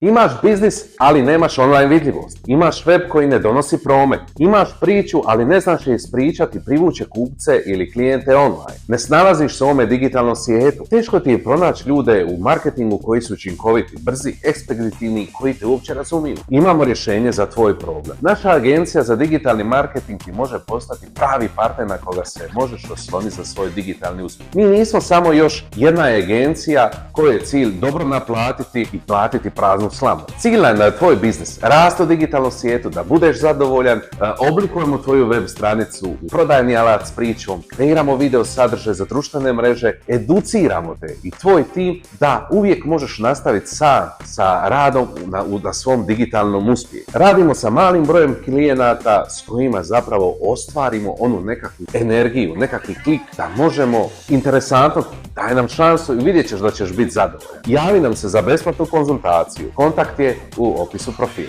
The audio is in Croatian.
Imaš biznis, ali nemaš online vidljivost. Imaš web koji ne donosi promet. Imaš priču, ali ne znaš je ispričati, privući kupce ili klijente online. Ne snalaziš se u ovome digitalnom svijetu. Teško ti je pronaći ljude u marketingu koji su učinkoviti, brzi, ekspeditivni, koji te uopće razumiju. Imamo rješenje za tvoj problem. Naša agencija za digitalni marketing ti može postati pravi partner na koga se možeš osloniti za svoj digitalni uspjeh. Mi nismo samo još jedna agencija kojoj je cilj dobro naplatiti i platiti praznu slamu. Cilj je da je tvoj biznis raste u digitalnom svijetu, da budeš zadovoljan, oblikujemo tvoju web stranicu, prodajni alat s pričom, kreiramo video sadržaj za društvene mreže, educiramo te i tvoj tim da uvijek možeš nastaviti sam sa radom na svom digitalnom uspjehu. Radimo sa malim brojem klijenata s kojima zapravo ostvarimo onu nekakvu energiju, nekakvi klik da možemo interesantno, daj nam šansu i vidjet ćeš da ćeš biti zadovoljan. Javi nam se za besplatnu konzultaciju. Kontakt je u opisu profila.